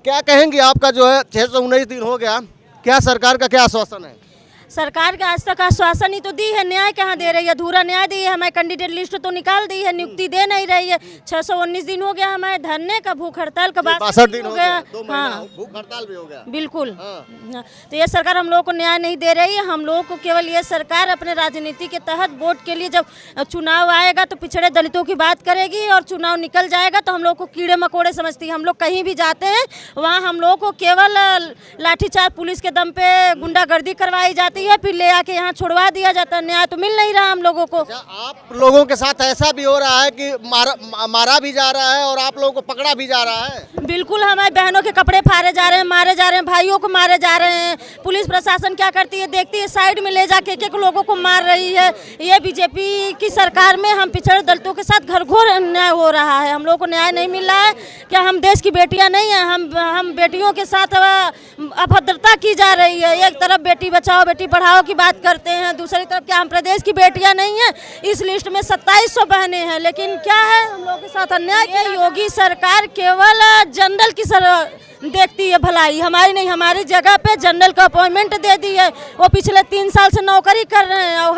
क्या कहेंगे, आपका जो है 619 दिन हो गया, क्या सरकार का क्या आश्वासन है? सरकार का आज तक आश्वासन ही तो दी है, न्याय कहाँ दे रही है? अधूरा न्याय दी है। हमें कैंडिडेट लिस्ट तो निकाल दी है, नियुक्ति दे नहीं रही है। 619 दिन हो गया हमें धरने का, भूख हड़ताल का, 62 दिन हो गया, 2 महीना हाँ भूख हड़ताल भी हो गया। बिल्कुल। हाँ। हाँ, तो ये सरकार हम लोगों को न्याय नहीं दे रही है। हम लोगों को केवल ये सरकार अपने राजनीति के तहत वोट के लिए, जब चुनाव आएगा तो पिछड़े दलितों की बात करेगी, और चुनाव निकल जाएगा तो हम लोग को कीड़े मकोड़े समझती है। हम लोग कहीं भी जाते हैं वहाँ हम लोगों को केवल लाठीचार्ज पुलिस के दम पे गुंडागर्दी करवाई जाती है, फिर ले आके यहाँ छुड़वा दिया जाता है। न्याय तो मिल नहीं रहा हम लोगों को। आप लोगों के साथ ऐसा भी हो रहा है कि मारा भी जा रहा है और आप लोगों को पकड़ा भी जा रहा है? बिल्कुल, हमारे बहनों के कपड़े फाड़े जा रहे हैं, मारे जा रहे हैं, भाइयों को मारे जा रहे हैं। पुलिस प्रशासन क्या करती है, देखती है, साइड में ले जाके एक लोगों को मार रही है। ये बीजेपी की सरकार में हम पिछड़े दलितों के साथ घरघोर अन्याय हो रहा है। हम लोगों को न्याय नहीं मिल रहा है। क्या हम देश की बेटियां नहीं हैं? हम बेटियों के साथ अभद्रता की जा रही है। एक तरफ बेटी बचाओ बेटी पढ़ाओ की बात करते हैं, दूसरी तरफ क्या हम प्रदेश की बेटियां नहीं हैं? इस लिस्ट में 2700 बहनें हैं, लेकिन क्या है हम लोगों के साथ अन्याय। ये योगी सरकार केवल जनरल की देखती है भलाई, हमारी नहीं। हमारी जगह पे जनरल का अपॉइंटमेंट दे दी है। वो पिछले 3 साल से नौकरी कर रहे हैं, और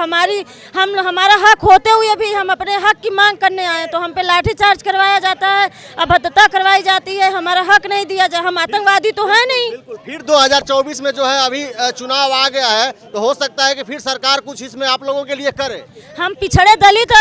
हमारा हक होते हुए भी हम अपने हक की मांग करने आए तो हम पे लाठीचार्ज करवाया जाता है, अभद्रता करवाई जाती है, हमारा हक नहीं दिया जाए। हम आतंकवादी तो है नहीं। फिर 2024 में जो है अभी चुनाव आ गया है, तो हो सकता है कि फिर सरकार कुछ इसमें आप लोगों के लिए करे। हम पिछड़े दलित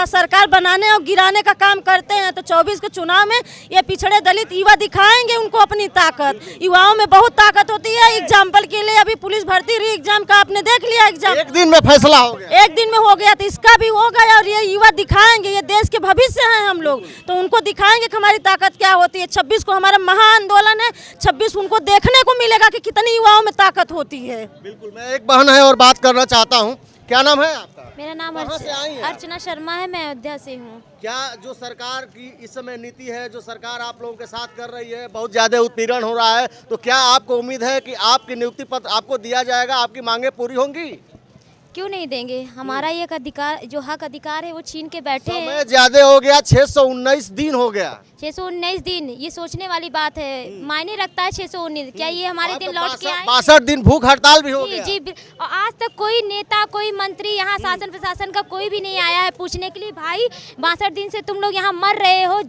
सरकार बनाने और गिराने का काम करते हैं, तो 24 के चुनाव में ये पिछड़े दलित युवा दिखाएंगे उनको अपनी ताकत। युवाओं में बहुत ताकत होती है। एग्जाम्पल के लिए अभी पुलिस भर्ती री एग्जाम का आपने देख लिया, एग्जाम 1 दिन में फैसला हो गया। 1 दिन में हो गया, तो इसका भी हो गया। और ये युवा दिखाएंगे, ये देश के भविष्य हैं हम लोग, तो उनको दिखाएंगे कि हमारी ताकत क्या होती है। 26 को हमारा महाआंदोलन है, 26 उनको देखने को मिलेगा कि कितनी युवाओं में ताकत होती है। बिल्कुल। मैं एक बहन है और बात करना चाहता हूँ, क्या नाम है आपका? मेरा नाम अर्चना शर्मा है, मैं अयोध्या से हूँ। क्या जो सरकार की इस समय नीति है, जो सरकार आप लोगों के साथ कर रही है, बहुत ज्यादा उत्पीड़न हो रहा है, तो क्या आपको उम्मीद है कि आपकी नियुक्ति पत्र आपको दिया जाएगा, आपकी मांगे पूरी होंगी? क्यों नहीं देंगे? हमारा ये अधिकार, जो हक अधिकार है वो छीन के बैठे हैं। समय ज्यादा हो गया, 619 दिन हो गया। 619 दिन, ये सोचने वाली बात है। मायने रखता है 619? क्या ये हमारे दिन लौट के आए? 62 दिन भूख हड़ताल भी हो गया। जी, और आज तक कोई नेता, कोई मंत्री, यहाँ शासन प्रशासन का कोई भी नहीं आया है पूछने के लिए, भाई 62 दिन से तुम लोग यहाँ मर रहे हो,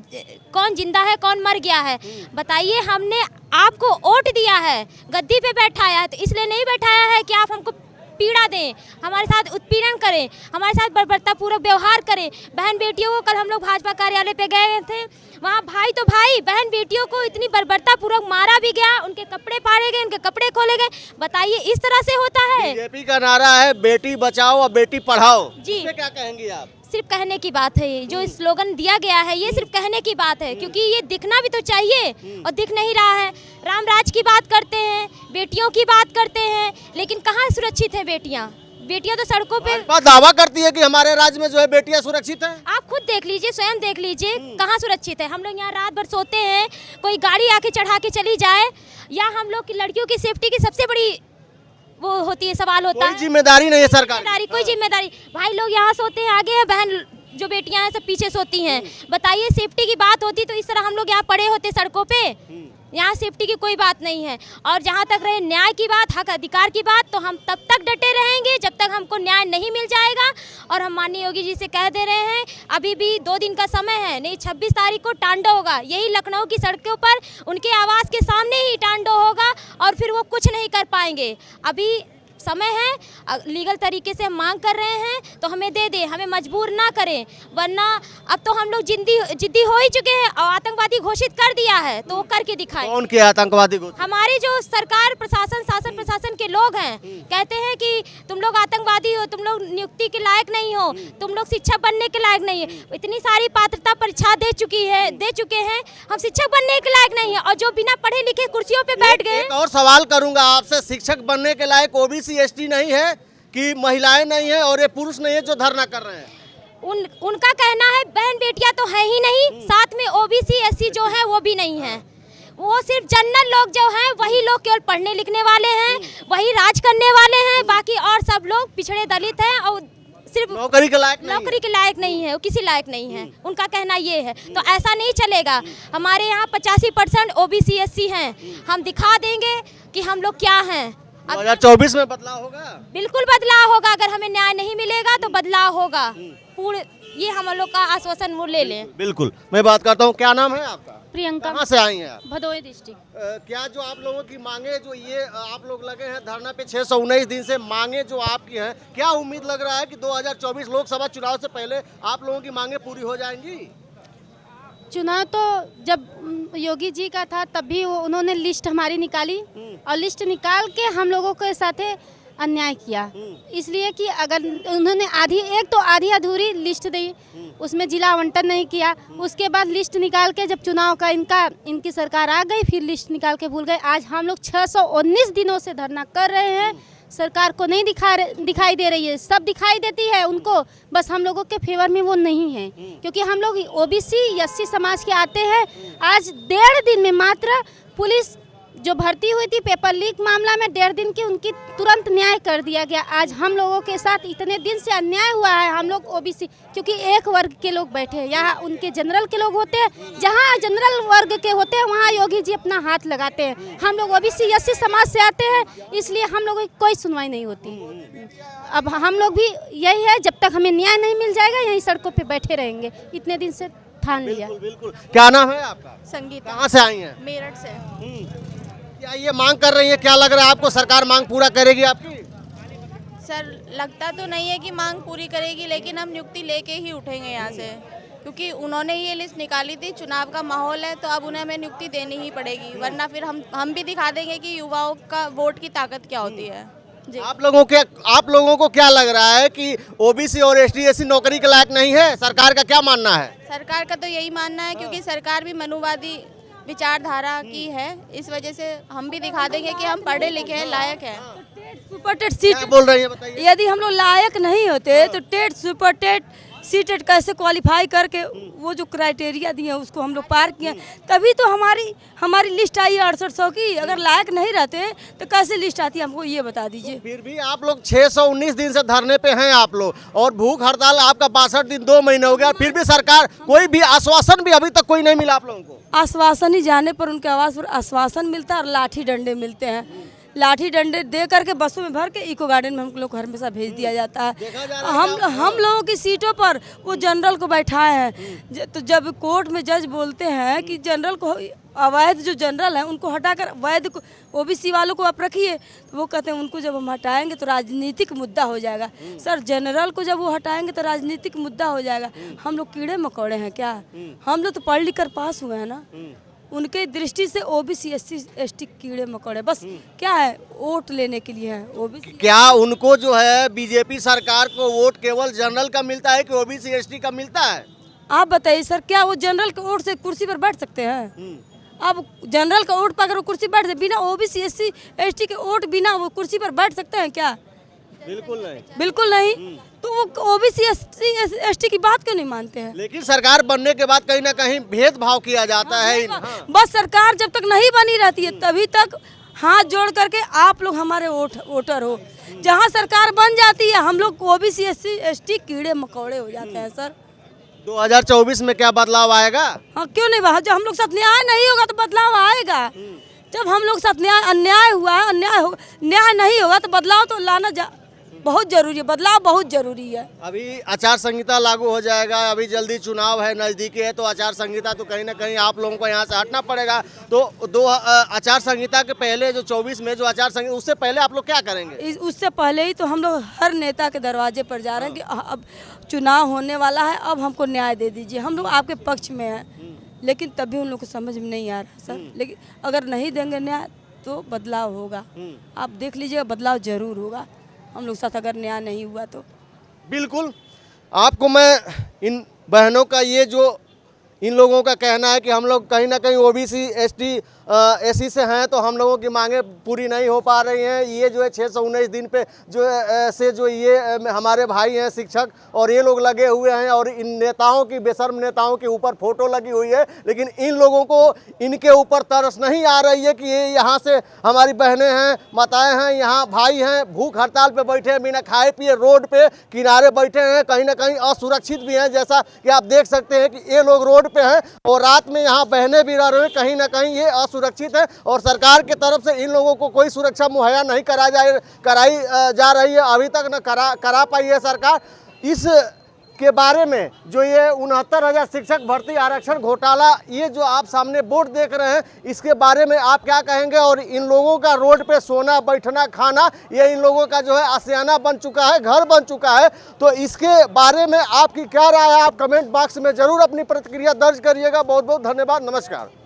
कौन जिंदा है कौन मर गया है बताइए। हमने आपको वोट दिया है, गद्दी पे बैठाया है, तो इसलिए नहीं बैठाया है कि आप हमको पीड़ा दें, हमारे साथ उत्पीड़न करें, हमारे साथ बर्बरतापूर्वक व्यवहार करें। बहन बेटियों को, कल हम लोग भाजपा कार्यालय पे गए थे, वहाँ भाई तो भाई, बहन बेटियों को इतनी बर्बरतापूर्वक मारा भी गया, उनके कपड़े फाड़े गए, उनके कपड़े खोले गए। बताइए इस तरह से होता है? बीजेपी का नारा है बेटी बचाओ और बेटी पढ़ाओ। जी, इसमें क्या कहेंगी आप? सिर्फ कहने की बात है, ये जो स्लोगन दिया गया है ये सिर्फ कहने की बात है, क्योंकि ये दिखना भी तो चाहिए और दिख नहीं रहा है। राम राज की बात करते हैं, बेटियों की बात करते हैं, लेकिन कहाँ सुरक्षित है बेटियाँ? बेटियाँ तो सड़कों पे दावा करती है कि हमारे राज्य में जो है बेटियाँ सुरक्षित हैं। आप खुद देख लीजिए, स्वयं देख लीजिए, कहाँ सुरक्षित है। हम लोग यहाँ रात भर सोते हैं, कोई गाड़ी आके चढ़ा के चली जाए, या हम लोग की लड़कियों की सेफ्टी की सबसे बड़ी वो होती है, सवाल होता है। जिम्मेदारी नहीं है सरकार, कोई जिम्मेदारी। भाई लोग यहाँ सोते हैं आगे, है बहन जो बेटियां हैं सब पीछे सोती हैं। बताइए सेफ्टी की बात होती तो इस तरह हम लोग यहाँ पड़े होते सड़कों पे? यहाँ सेफ्टी की कोई बात नहीं है। और जहाँ तक रहे न्याय की बात, हक अधिकार की बात, तो हम तब तक डटे रहेंगे जब तक हमको न्याय नहीं मिल जाएगा। और हम माननीय योगी जी से कह दे रहे हैं, अभी भी 2 दिन का समय है, नहीं 26 तारीख को टांडो होगा, यही लखनऊ की सड़कों पर उनके आवास के सामने ही टांडो होगा, और फिर वो कुछ नहीं कर पाएंगे। अभी समय है, लीगल तरीके से हम मांग कर रहे हैं तो हमें दे दे, हमें मजबूर ना करें, वरना अब तो हम लोग जिद्दी हो ही चुके हैं और आतंकवादी घोषित कर दिया है, तो वो करके दिखाएं। कौन किया आतंकवादी घोषित? हमारी जो सरकार प्रशासन, शासन प्रशासन के लोग हैं, कहते हैं कि तुम लोग आतंकवादी हो, तुम लोग नियुक्ति के लायक नहीं हो, तुम लोग शिक्षक बनने के लायक नहीं है। इतनी सारी पात्रता परीक्षा दे चुके हैं, हम शिक्षक बनने के लायक नहीं है, और जो बिना पढ़े लिखे कुर्सियों पे बैठ गए। एक और सवाल करूंगा आपसे, शिक्षक बनने के लायक ओबीसी एसटी नहीं है कि महिलाएं नहीं है और ये पुरुष नहीं है जो धरना कर रहे हैं? उनका कहना है बहन बेटियां तो है ही नहीं, साथ में ओबीसी एससी जो है वो भी नहीं है। वो सिर्फ जनरल लोग जो हैं वही लोग केवल पढ़ने लिखने वाले हैं, वही राज करने वाले हैं, बाकी और सब लोग पिछड़े दलित हैं और सिर्फ नौकरी के लायक नहीं है। नौकरी के लायक नहीं है, वो किसी लायक नहीं है, उनका कहना ये है। तो ऐसा नहीं चलेगा। हमारे यहाँ 85% OBC SC हैं, हम दिखा देंगे कि हम लोग क्या हैं। 2024 में बदलाव होगा। बिल्कुल बदलाव होगा। अगर हमें न्याय नहीं मिलेगा तो बदलाव होगा पूरे, ये हम लोग का आश्वासन वो ले लें। बिल्कुल, मैं बात करता हूँ। क्या नाम है आपका? प्रियंका, कहाँ से आई हैं आप? भदोही डिस्ट्रिक्ट। क्या जो आप लोगों की मांगे जो ये आप लोग लगे हैं धरना पे 619 दिन से, मांगे जो आपकी हैं, क्या उम्मीद लग रहा है कि 2024 लोकसभा चुनाव से पहले आप लोगों की मांगे पूरी हो जाएंगी? चुनाव तो जब योगी जी का था तब भी उन्होंने लिस्ट हमारी निकाली और लिस्ट निकाल के हम लोगों के साथ अन्याय किया। इसलिए कि अगर उन्होंने आधी अधूरी लिस्ट दी, उसमें जिला आवंटन नहीं किया। उसके बाद लिस्ट निकाल के जब चुनाव का इनकी सरकार आ गई, फिर लिस्ट निकाल के भूल गए। आज हम लोग 619 दिनों से धरना कर रहे हैं, सरकार को नहीं दिखाई दे रही है। सब दिखाई देती है उनको, बस हम लोगों के फेवर में वो नहीं है, क्योंकि हम लोग OBC SC समाज के आते हैं। आज 1.5 दिन में मात्र पुलिस जो भर्ती हुई थी पेपर लीक मामला में 1.5 दिन की उनकी तुरंत न्याय कर दिया गया। आज हम लोगों के साथ इतने दिन से अन्याय हुआ है। हम लोग OBC, क्योंकि एक वर्ग के लोग बैठे हैं यहाँ, उनके जनरल के लोग होते हैं, जहाँ जनरल वर्ग के होते हैं वहाँ योगी जी अपना हाथ लगाते हैं। हम लोग OBC SC समाज से आते हैं, इसलिए हम लोगों की कोई सुनवाई नहीं होती। अब हम लोग भी यही है, जब तक हमें न्याय नहीं मिल जाएगा यहीं सड़कों पर बैठे रहेंगे। इतने दिन से ठान लिया। बिल्कुल। क्या नाम है आपका? संगीता, कहाँ से आई हैं? मेरठ से। क्या ये मांग कर रही है? क्या लग रहा है आपको सरकार मांग पूरा करेगी आपकी? सर लगता तो नहीं है कि मांग पूरी करेगी, लेकिन हम नियुक्ति लेके ही उठेंगे यहाँ से, क्योंकि उन्होंने ये लिस्ट निकाली थी। चुनाव का माहौल है तो अब उन्हें हमें नियुक्ति देनी ही पड़ेगी, वरना फिर हम भी दिखा देंगे कि युवाओं का वोट की ताकत क्या होती है। जी। आप लोगों को क्या लग रहा है कि OBC और ST SC नौकरी के लायक नहीं है? सरकार का क्या मानना है? सरकार का तो यही मानना है, क्योंकि सरकार भी मनुवादी विचारधारा की है। इस वजह से हम भी दिखा देंगे कि हम पढ़े लिखे हैं, लायक हैं। सुपर टेट सीट क्या बोल रही है बताइए? यदि हम लोग लायक नहीं होते तो टेट सुपर टेट सीटेट कैसे क्वालिफाई करके वो जो क्राइटेरिया दिए उसको हम लोग पार किए, तभी तो हमारी लिस्ट आई 6800 की। अगर लायक नहीं रहते तो कैसे लिस्ट आती, हमको ये बता दीजिए। फिर भी आप लोग 619 दिन से धरने पे हैं आप लोग, और भूख हड़ताल आपका 62 दिन 2 महीने हो गया, फिर भी सरकार कोई भी आश्वासन भी अभी तक कोई नहीं मिला आप लोगों को। आश्वासन ही जाने पर उनके आवाज़ पर आश्वासन मिलता है और लाठी डंडे मिलते हैं। लाठी डंडे दे करके बसों में भर के इको गार्डन में हम लोग हमेशा भेज दिया जाता है। हम लोगों की सीटों पर वो जनरल को बैठाए हैं। तो जब कोर्ट में जज बोलते हैं कि जनरल को, अवैध जो जनरल हैं उनको हटाकर वैध को OBC वालों को आप रखिए, तो वो कहते हैं उनको जब हम हटाएंगे तो राजनीतिक मुद्दा हो जाएगा। सर जनरल को जब वो हटाएंगे तो राजनीतिक मुद्दा हो जाएगा। हम लोग कीड़े मकोड़े हैं क्या? हम लोग तो पढ़ लिख कर पास हुए हैं ना। उनके दृष्टि से OBC SC ST कीड़े मकोड़े बस क्या है, वोट लेने के लिए है। OBC क्या उनको जो है बीजेपी सरकार को वोट केवल जनरल का मिलता है कि OBC ST का मिलता है? आप बताइए सर, क्या वो जनरल के वोट से कुर्सी पर बैठ सकते हैं? अब जनरल का वोट पाकर वो कुर्सी बैठ सकते, बिना OBC SC ST के वोट बिना वो कुर्सी पर बैठ सकते हैं क्या? बिल्कुल नहीं। बिल्कुल नहीं। तो वो OBC ST की बात क्यों नहीं मानते हैं? लेकिन सरकार बनने के बाद कहीं ना कहीं भेदभाव किया जाता है। बस सरकार जब तक नहीं बनी रहती है तभी तक हाथ जोड़ करके आप लोग हमारे वोटर हो। जहाँ सरकार बन जाती है हम लोग OBC SC ST कीड़े मकोड़े हो जाते हैं सर। 2024 में क्या बदलाव आएगा? हाँ क्यों नहीं बा, जब हम लोग साथ न्याय नहीं होगा तो बदलाव आएगा। जब हम लोग साथ अन्याय हुआ है, न्याय नहीं होगा तो बदलाव तो लाना बहुत जरूरी है। बदलाव बहुत जरूरी है। अभी आचार संहिता लागू हो जाएगा, अभी जल्दी चुनाव है, नज़दीकी है, तो आचार संहिता तो कहीं ना कहीं आप लोगों को यहाँ से हटना पड़ेगा। तो आचार संहिता के पहले जो 24 में जो आचार संहिता, उससे पहले आप लोग क्या करेंगे? उससे पहले ही तो हम लोग हर नेता के दरवाजे पर जा रहे हैं कि अब चुनाव होने वाला है, अब हमको न्याय दे दीजिए। हम लोग आपके पक्ष में हैं, लेकिन तभी उन लोग को समझ में नहीं आ रहा सर। लेकिन अगर नहीं देंगे न्याय तो बदलाव होगा। आप देख लीजिएगा, बदलाव जरूर होगा। हम लोग साथ अगर न्याय नहीं हुआ तो बिल्कुल। आपको मैं इन बहनों का ये जो इन लोगों का कहना है कि हम लोग कहीं ना कहीं ओबीसी एसटी एससी से हैं, तो हम लोगों की मांगें पूरी नहीं हो पा रही हैं। ये जो है 619 दिन पे जो से जो ये हमारे भाई हैं शिक्षक और ये लोग लगे हुए हैं, और इन नेताओं की, बेशर्म नेताओं के ऊपर फोटो लगी हुई है, लेकिन इन लोगों को इनके ऊपर तरस नहीं आ रही है कि ये यहाँ से हमारी बहनें हैं, माताएं हैं, यहाँ भाई हैं, भूख हड़ताल पे बैठे हैं, बिना खाए पिए रोड पे किनारे बैठे हैं, कहीं ना कहीं असुरक्षित भी हैं। जैसा कि आप देख सकते हैं कि ये लोग रोड पे हैं और रात में यहाँ बहनें भी रह रही हैं, कहीं ना कहीं ये असुरक्षित है और सरकार की तरफ से इन लोगों को कोई सुरक्षा मुहैया नहीं कराई जा रही है, अभी तक न करा पाई है सरकार। इस के बारे में जो ये 69,000 शिक्षक भर्ती आरक्षण घोटाला, ये जो आप सामने बोर्ड देख रहे हैं, इसके बारे में आप क्या कहेंगे? और इन लोगों का रोड पे सोना, बैठना, खाना, ये इन लोगों का जो है आशियाना बन चुका है, घर बन चुका है। तो इसके बारे में आपकी क्या राय है? आप कमेंट बॉक्स में जरूर अपनी प्रतिक्रिया दर्ज करिएगा। बहुत बहुत धन्यवाद, नमस्कार।